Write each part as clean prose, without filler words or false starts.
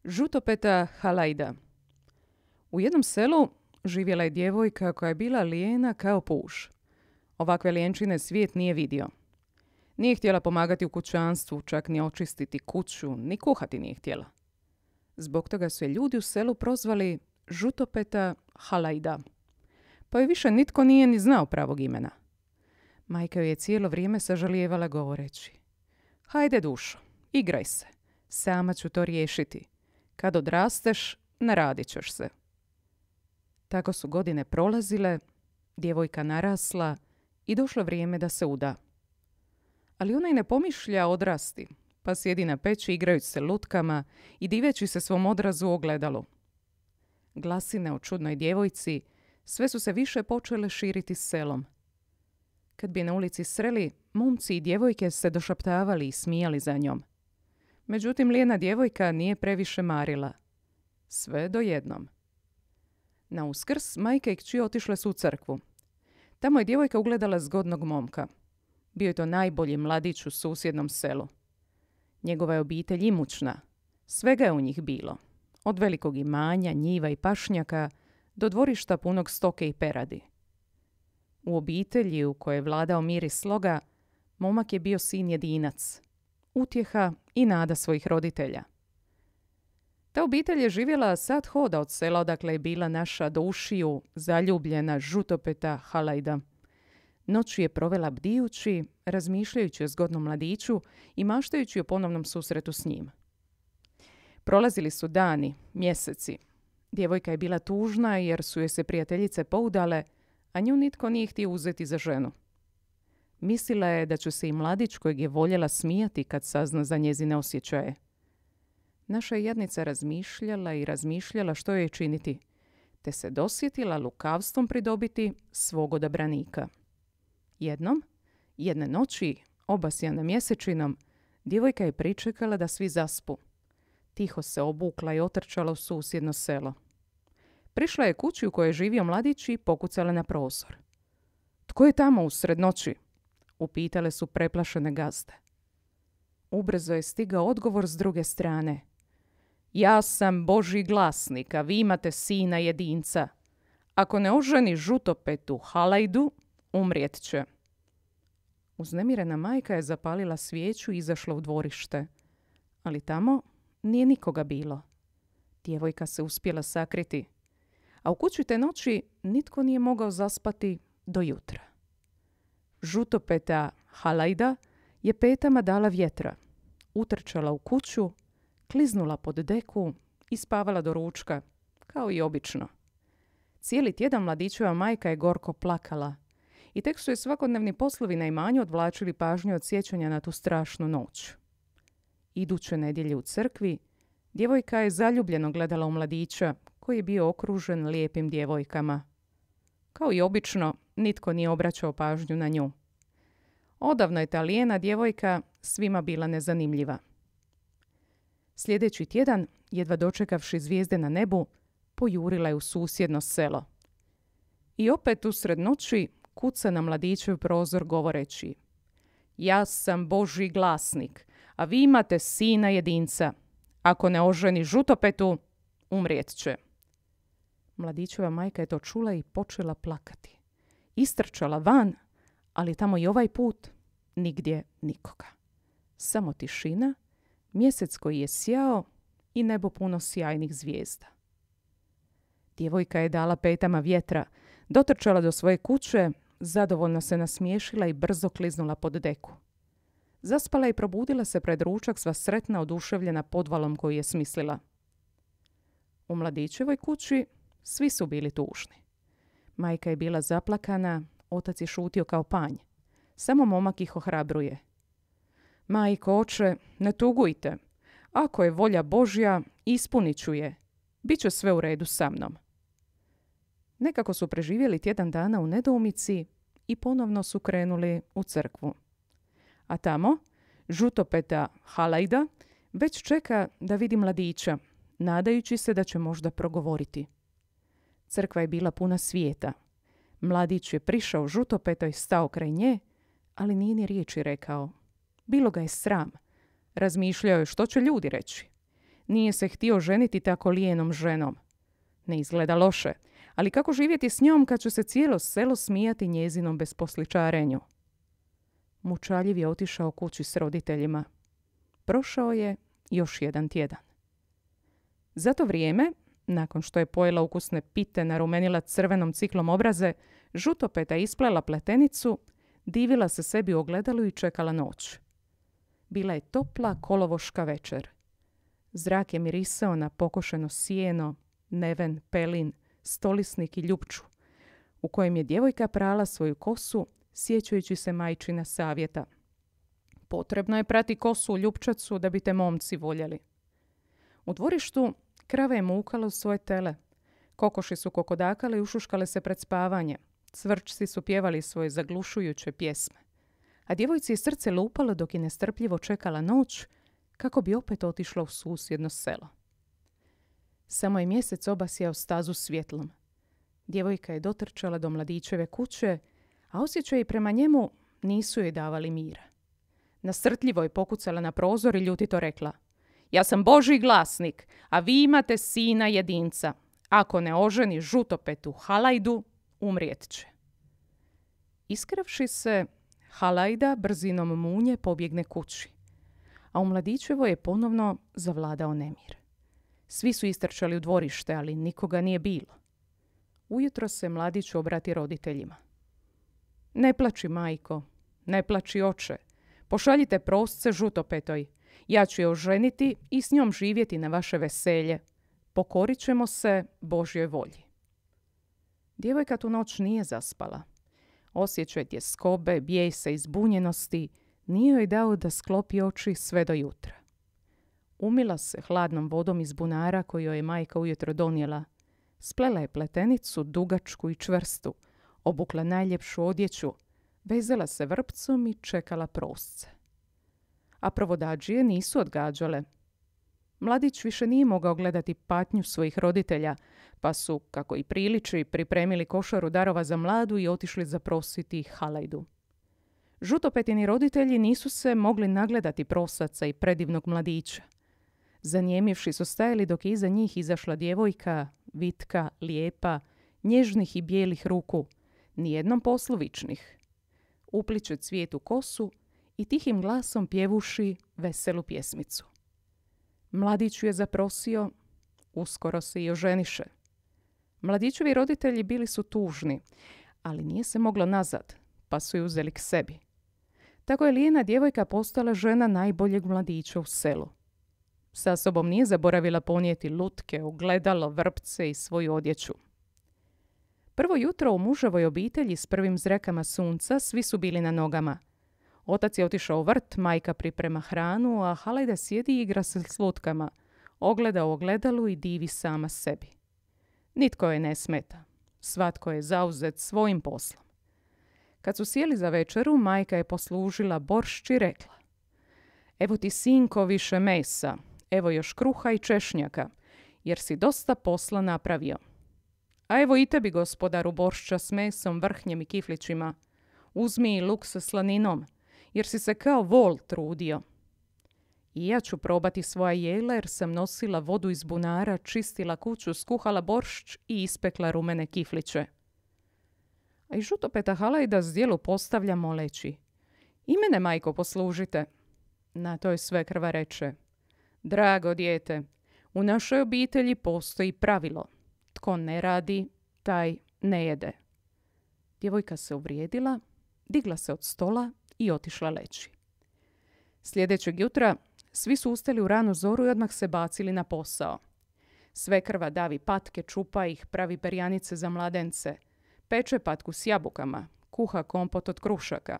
Žutopeta Halajda. U jednom selu živjela je djevojka koja je bila lijena kao puž. Ovakve lijenčine svijet nije vidio. Nije htjela pomagati u kućanstvu, čak ni očistiti kuću, ni kuhati nije htjela. Zbog toga su je ljudi u selu prozvali Žutopeta Halajda. Pa joj više nitko nije ni znao pravog imena. Majka joj je cijelo vrijeme sažalijevala govoreći: "Hajde dušo, igraj se. Sama ću to riješiti. Kad odrasteš, naradit ćeš se." Tako su godine prolazile, djevojka narasla i došlo vrijeme da se uda. Ali ona i ne pomišlja odrasti, pa sjedi na peći igrajući se lutkama i diveći se svom odrazu u ogledalu. Glasine o čudnoj djevojci sve su se više počele širiti selom. Kad bi na ulici sreli, momci i djevojke se došaptavali i smijali za njom. Međutim, lijena djevojka nije previše marila. Sve do jednom. Na Uskrs majka i kći otišle su u crkvu. Tamo je djevojka ugledala zgodnog momka. Bio je to najbolji mladić u susjednom selu. Njegova je obitelj imućna. Svega je u njih bilo. Od velikog imanja, njiva i pašnjaka do dvorišta punog stoke i peradi. U obitelji u kojoj je vladao mir i sloga, momak je bio sin jedinac, utjeha i nada svojih roditelja. Ta obitelj je živjela sat hoda od sela odakle je bila naša do ušiju zaljubljena Žutopeta Halajda. Noć je provela bdijući, razmišljajući o zgodnom mladiću i maštajući o ponovnom susretu s njim. Prolazili su dani, mjeseci. Djevojka je bila tužna jer su joj se prijateljice poudale, a nju nitko nije htio uzeti za ženu. Mislila je da će se i mladić kojeg je voljela smijati kad sazna za njezine osjećaje. Naša je jadnica razmišljala i razmišljala što joj je činiti, te se dosjetila lukavstvom pridobiti svog odabranika. Jedne noći, obasjana mjesečinom, djevojka je pričekala da svi zaspu. Tiho se obukla i otrčala u susjedno selo. Prišla je kući u kojoj je živio mladić i pokucala na prozor. "Tko je tamo usred noći?" upitale su preplašene gazde. Ubrzo je stigao odgovor s druge strane. "Ja sam Božji glasnik, a vi imate sina jedinca. Ako ne oženi Žutopetu Halajdu, umrijet će." Uznemirena majka je zapalila svijeću i izašla u dvorište. Ali tamo nije nikoga bilo. Djevojka se uspjela sakriti. A u kući te noći nitko nije mogao zaspati do jutra. Žutopeta Halajda je petama dala vjetra. Utrčala u kuću, kliznula pod deku i spavala do ručka, kao i obično. Cijeli tjedan mladićeva majka je gorko plakala i tek su je svakodnevni poslovi na imanju odvlačili pažnju od sjećanja na tu strašnu noć. Iduće nedjelje u crkvi, djevojka je zaljubljeno gledala u mladića koji je bio okružen lijepim djevojkama. Kao i obično, nitko nije obraćao pažnju na nju. Odavno je ta lijena djevojka svima bila nezanimljiva. Sljedeći tjedan, jedva dočekavši zvijezde na nebu, pojurila je u susjedno selo. I opet usred noći kuca na mladićev prozor govoreći: "Ja sam Božji glasnik, a vi imate sina jedinca. Ako ne oženi Žutopetu, umrijet će." Mladićeva majka je to čula i počela plakati. Istrčala van, ali tamo i ovaj put nigdje nikoga. Samo tišina, mjesec koji je sjao i nebo puno sjajnih zvijezda. Djevojka je dala petama vjetra, dotrčala do svoje kuće, zadovoljno se nasmiješila i brzo kliznula pod deku. Zaspala i probudila se pred ručak sva sretna, oduševljena podvalom koju je smislila. U mladićevoj kući svi su bili tužni. Majka je bila zaplakana, otac je šutio kao panj. Samo momak ih ohrabruje. "Majko, oče, ne tugujte. Ako je volja Božja, ispunit ću je. Biće sve u redu sa mnom." Nekako su preživjeli tjedan dana u nedoumici i ponovno su krenuli u crkvu. A tamo Žutopeta Halajda već čeka da vidi mladića, nadajući se da će možda progovoriti. Crkva je bila puna svijeta. Mladić je prišao Žutopetoj, stao kraj nje, ali nije ni riječi rekao. Bilo ga je sram. Razmišljao je što će ljudi reći. Nije se htio ženiti tako lijenom ženom. Ne izgleda loše, ali kako živjeti s njom kad će se cijelo selo smijati njezinom besposličarenju? Mučaljiv je otišao kući s roditeljima. Prošao je još jedan tjedan. Za to vrijeme, nakon što je pojela ukusne pite, narumenila crvenom ciklom obraze, Žutopeta isplela pletenicu, divila se sebi u ogledalu i čekala noć. Bila je topla kolovoška večer. Zrak je mirisao na pokošeno sijeno, neven, pelin, stolisnik i ljupču, u kojem je djevojka prala svoju kosu, sjećajući se majčina savjeta. Potrebno je prati kosu u ljupčacu da bi te momci voljeli. U dvorištu krave je mukala u svoje tele. Kokoši su kokodakale i ušuškale se pred spavanje. Cvrčci su pjevali svoje zaglušujuće pjesme. A djevojci je srce lupalo dok je nestrpljivo čekala noć kako bi opet otišla u susjedno selo. Samo je mjesec obasjao stazu svjetlom. Djevojka je dotrčala do mladićeve kuće, a osjećaji prema njemu nisu joj davali mira. Nasrtljivo je pokucala na prozor i ljutito rekla: ja sam Božji glasnik, a vi imate sina jedinca. Ako ne oženi Žutopetu Halajdu, umrijet će. Iskravši se, Halajda brzinom munje pobjegne kući, a u mladićevoj je ponovno zavladao nemir. Svi su istrčali u dvorište, ali nikoga nije bilo. Ujutro se mladić obrati roditeljima. Ne plači, majko, ne plači, oče. Pošaljite prosce Žutopetoj. Ja ću je oženiti i s njom živjeti na vaše veselje. Pokorit ćemo se Božjoj volji. Djevojka tu noć nije zaspala. Osjećaj tjeskobe, bijesa i zbunjenosti nije joj dao da sklopi oči sve do jutra. Umila se hladnom vodom iz bunara koju joj je majka ujutro donijela. Splela je pletenicu, dugačku i čvrstu, obukla najljepšu odjeću, vezala se vrpcom i čekala prosce. A provodadžije nisu odgađale. Mladić više nije mogao gledati patnju svojih roditelja, pa su, kako i priliči, pripremili košaru darova za mladu i otišli zaprositi Halajdu. Žutopetini roditelji nisu se mogli nagledati prosaca i predivnog mladića. Zanijemivši su stajali dok je iza njih izašla djevojka, vitka, lijepa, nježnih i bijelih ruku, nijednom poslovičnih. Upliče cvijet u kosu i tihim glasom pjevuši veselu pjesmicu. Mladić ju je zaprosio, uskoro se i oženiše. Mladićevi roditelji bili su tužni, ali nije se moglo nazad, pa su ju uzeli k sebi. Tako je lijena djevojka postala žena najboljeg mladića u selu. Sa sobom nije zaboravila ponijeti lutke, ogledalo, vrpce i svoju odjeću. Prvo jutro u muževoj obitelji s prvim zrekama sunca svi su bili na nogama. Otac je otišao u vrt, majka priprema hranu, a Halajda sjedi i igra se s lutkama, ogleda u ogledalu i divi sama sebi. Nitko je ne smeta. Svatko je zauzet svojim poslom. Kad su sjeli za večeru, majka je poslužila boršč i rekla: evo ti, sinko, više mesa, evo još kruha i češnjaka, jer si dosta posla napravio. A evo i tebi, gospodaru, boršča s mesom, vrhnjem i kiflićima. Uzmi i luk sa slaninom, jer si se kao vol trudio. I ja ću probati svoja jela, jer sam nosila vodu iz bunara, čistila kuću, skuhala boršč i ispekla rumene kifliće. A i Žutopeta Halajda zdjelu postavlja moleći: i mene, majko, poslužite. Na to je svekrva reče: drago dijete, u našoj obitelji postoji pravilo. Tko ne radi, taj ne jede. Djevojka se uvrijedila, digla se od stola i otišla leći. Sljedećeg jutra svi su ustali u ranu zoru i odmah se bacili na posao. Svekrva davi patke, čupa ih, pravi perjanice za mladence, peče patku s jabukama, kuha kompot od krušaka.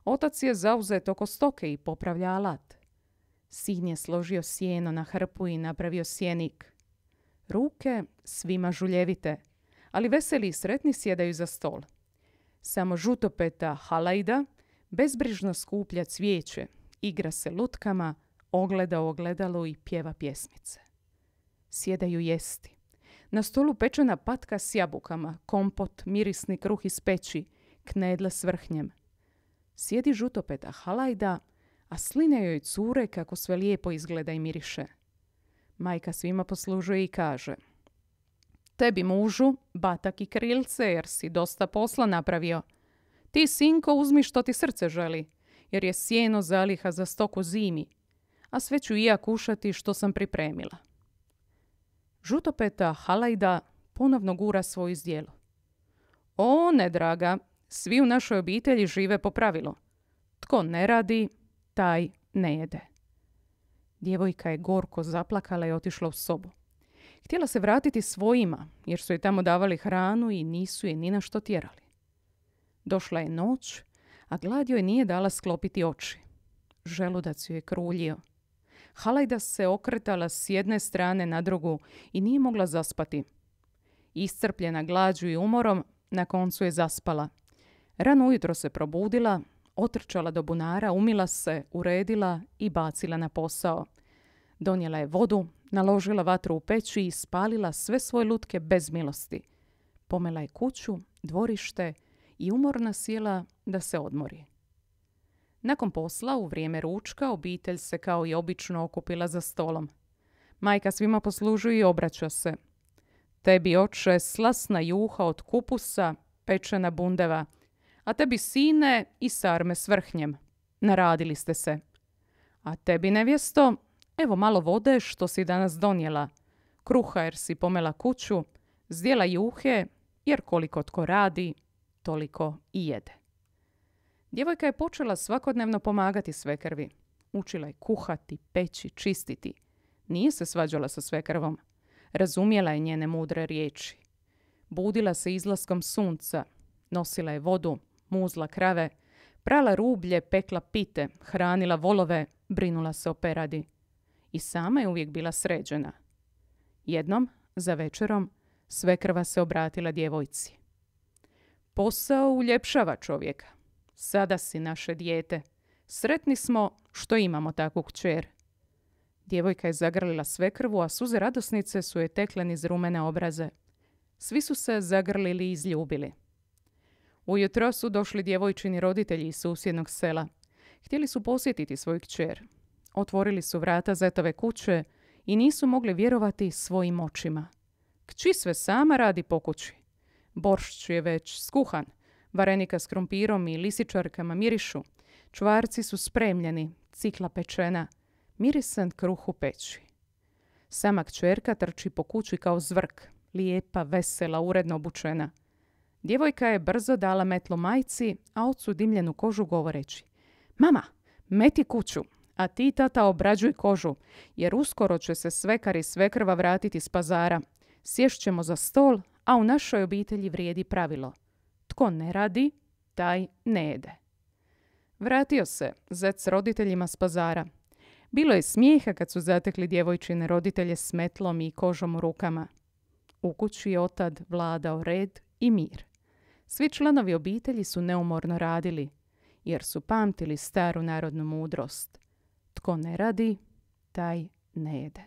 Otac je zauzet oko stoke i popravlja alat. Sin je složio sjeno na hrpu i napravio sjenik. Ruke svima žuljevite, ali veseli i sretni sjedaju za stol. Samo Žutopeta Halajda bezbrižno skuplja cvijeće, igra se lutkama, ogleda u ogledalu i pjeva pjesmice. Sjedaju jesti. Na stolu pečena patka s jabukama, kompot, mirisni kruh iz peći, knedle s vrhnjem. Sjedi Žutopeta Halajda, a sline joj cure kako sve lijepo izgleda i miriše. Majka svima poslužuje i kaže: tebi mužu, batak i krilce, jer si dosta posla napravio. Ti, sinko, uzmi što ti srce želi, jer je sjeno zaliha za stoku zimi, a sve ću i ja kušati što sam pripremila. Žutopeta Halajda ponovno gura svoju zdjelu. O, ne, draga, svi u našoj obitelji žive po pravilu. Tko ne radi, taj ne jede. Djevojka je gorko zaplakala i otišla u sobu. Htjela se vratiti svojima, jer su joj tamo davali hranu i nisu je ni na što tjerali. Došla je noć, a glad joj nije dala sklopiti oči. Želudac joj je kruljio. Halajda se okretala s jedne strane na drugu i nije mogla zaspati. Iscrpljena glađu i umorom, na koncu je zaspala. Rano ujutro se probudila, otrčala do bunara, umila se, uredila i bacila na posao. Donijela je vodu, naložila vatru u peći i spalila sve svoje lutke bez milosti. Pomela je kuću, dvorište i umorna sjela da se odmori. Nakon posla, u vrijeme ručka, obitelj se kao i obično okupila za stolom. Majka svima poslužuje i obraća se. Tebi, oče, slasna juha od kupusa, pečena bundeva, a tebi, sine, i sarme s vrhnjem. Naradili ste se. A tebi, nevjesto, evo malo vode što si danas donijela, kruha jer si pomela kuću, zdjela juhe jer koliko tko radi, toliko i jede. Djevojka je počela svakodnevno pomagati svekrvi. Učila je kuhati, peći, čistiti. Nije se svađala sa svekrvom. Razumjela je njene mudre riječi. Budila se izlaskom sunca, nosila je vodu, muzla krave, prala rublje, pekla pite, hranila volove, brinula se o peradi. I sama je uvijek bila sređena. Jednom, za večerom, svekrva se obratila djevojci. Posao uljepšava čovjeka. Sada si naše dijete. Sretni smo što imamo takvu kćer. Djevojka je zagrlila svekrvu, a suze radosnice su je tekle niz rumene obraze. Svi su se zagrlili i izljubili. Ujutro su došli djevojčini roditelji iz susjednog sela. Htjeli su posjetiti svoju kćer. Otvorili su vrata zetove kuće i nisu mogli vjerovati svojim očima. Kći sve sama radi po kući. Boršč je već skuhan, varenika s krumpirom i lisičarkama mirišu, čvarci su spremljeni, cikla pečena, mirisan kruh u peći. Sama kćerka trči po kući kao zvrk, lijepa, vesela, uredno obučena. Djevojka je brzo dala metlu majci, a ocu dimljenu kožu govoreći: mama, meti kuću, a ti, tata, obrađuj kožu, jer uskoro će se svekar i svekrva vratiti s pazara. Sješćemo za stol, a u našoj obitelji vrijedi pravilo: tko ne radi, taj ne jede. Vratio se zet s roditeljima s pazara. Bilo je smijeha kad su zatekli djevojčine roditelje s metlom i kožom u rukama. U kući je otad vladao red i mir. Svi članovi obitelji su neumorno radili, jer su pamtili staru narodnu mudrost: tko ne radi, taj ne jede.